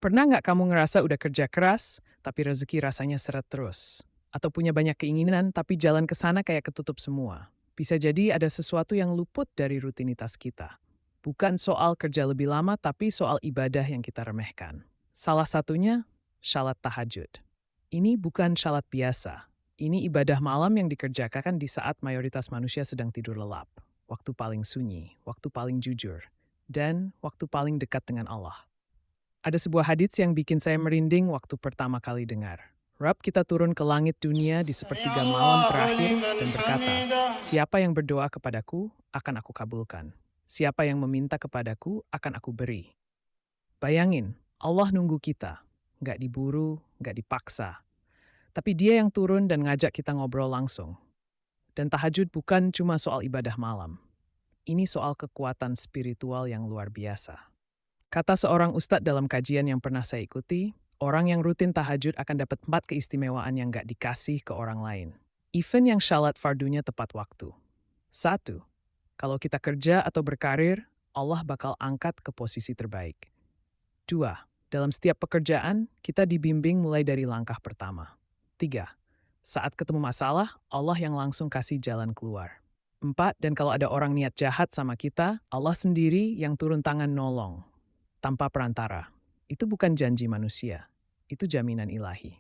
Pernah nggak kamu ngerasa udah kerja keras, tapi rezeki rasanya seret terus? Atau punya banyak keinginan, tapi jalan ke sana kayak ketutup semua? Bisa jadi ada sesuatu yang luput dari rutinitas kita. Bukan soal kerja lebih lama, tapi soal ibadah yang kita remehkan. Salah satunya, shalat tahajud. Ini bukan shalat biasa. Ini ibadah malam yang dikerjakan di saat mayoritas manusia sedang tidur lelap. Waktu paling sunyi, waktu paling jujur, dan waktu paling dekat dengan Allah. Ada sebuah hadits yang bikin saya merinding waktu pertama kali dengar. Rab kita turun ke langit dunia di sepertiga malam Samiallahu terakhir liman dan berkata, hamidah. siapa yang berdoa kepadaku, akan aku kabulkan. Siapa yang meminta kepadaku, akan aku beri. Bayangin, Allah nunggu kita. Nggak diburu, nggak dipaksa. Tapi dia yang turun dan ngajak kita ngobrol langsung. Dan tahajud bukan cuma soal ibadah malam. Ini soal kekuatan spiritual yang luar biasa. Kata seorang ustadz dalam kajian yang pernah saya ikuti, orang yang rutin tahajud akan dapat 4 keistimewaan yang gak dikasih ke orang lain. Even yang syalat fardunya tepat waktu. Satu, kalau kita kerja atau berkarir, Allah bakal angkat ke posisi terbaik. Dua, dalam setiap pekerjaan, kita dibimbing mulai dari langkah pertama. Tiga, saat ketemu masalah, Allah yang langsung kasih jalan keluar. Empat, dan kalau ada orang niat jahat sama kita, Allah sendiri yang turun tangan nolong tanpa perantara. Itu bukan janji manusia, itu jaminan ilahi.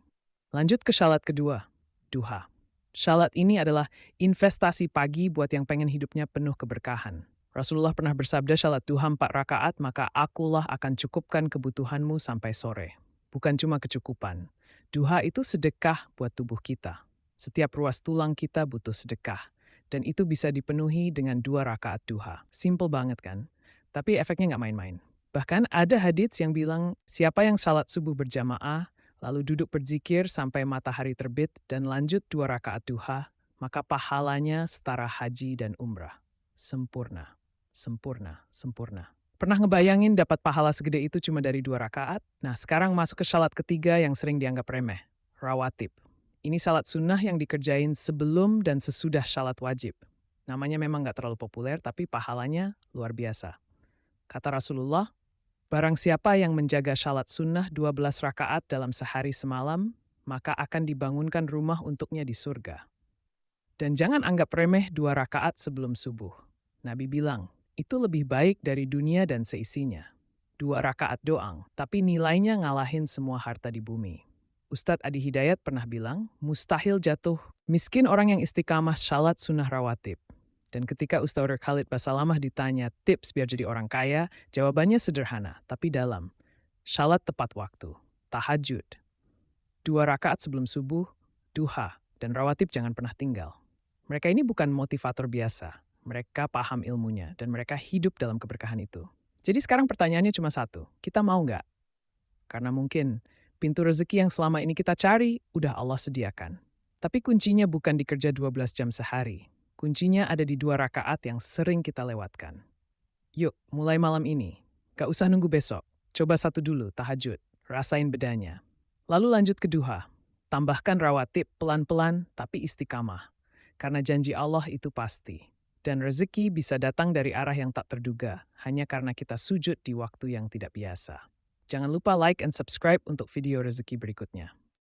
Lanjut ke syalat kedua, duha. Syalat ini adalah investasi pagi buat yang pengen hidupnya penuh keberkahan. Rasulullah pernah bersabda syalat duha 4 rakaat, maka akulah akan cukupkan kebutuhanmu sampai sore. Bukan cuma kecukupan. Duha itu sedekah buat tubuh kita. Setiap ruas tulang kita butuh sedekah. Dan itu bisa dipenuhi dengan 2 rakaat duha. Simple banget kan? Tapi efeknya nggak main-main. Bahkan ada hadits yang bilang, siapa yang salat subuh berjamaah, lalu duduk berzikir sampai matahari terbit dan lanjut 2 rakaat duha, maka pahalanya setara haji dan umrah. Sempurna, sempurna, sempurna. Pernah ngebayangin dapat pahala segede itu cuma dari 2 rakaat? Nah, sekarang masuk ke salat ketiga yang sering dianggap remeh, rawatib. Ini salat sunnah yang dikerjain sebelum dan sesudah salat wajib. Namanya memang nggak terlalu populer, tapi pahalanya luar biasa. Kata Rasulullah, barang siapa yang menjaga syalat sunnah 12 rakaat dalam sehari semalam, maka akan dibangunkan rumah untuknya di surga. Dan jangan anggap remeh 2 rakaat sebelum subuh. Nabi bilang, itu lebih baik dari dunia dan seisinya. 2 rakaat doang, tapi nilainya ngalahin semua harta di bumi. Ustadz Adi Hidayat pernah bilang, mustahil jatuh miskin orang yang istiqamah syalat sunnah rawatib. Dan ketika Ustadz Khalid Basalamah ditanya tips biar jadi orang kaya, jawabannya sederhana, tapi dalam. Syalat tepat waktu, tahajud, 2 rakaat sebelum subuh, duha, dan rawatib jangan pernah tinggal. Mereka ini bukan motivator biasa. Mereka paham ilmunya, dan mereka hidup dalam keberkahan itu. Jadi sekarang pertanyaannya cuma satu, kita mau nggak? Karena mungkin pintu rezeki yang selama ini kita cari, udah Allah sediakan. Tapi kuncinya bukan di kerja 12 jam sehari. Kuncinya ada di 2 rakaat yang sering kita lewatkan. Yuk, mulai malam ini. Gak usah nunggu besok. Coba satu dulu, tahajud. Rasain bedanya. Lalu lanjut ke duha. Tambahkan rawatib pelan-pelan tapi istiqamah. Karena janji Allah itu pasti. Dan rezeki bisa datang dari arah yang tak terduga, hanya karena kita sujud di waktu yang tidak biasa. Jangan lupa like and subscribe untuk video rezeki berikutnya.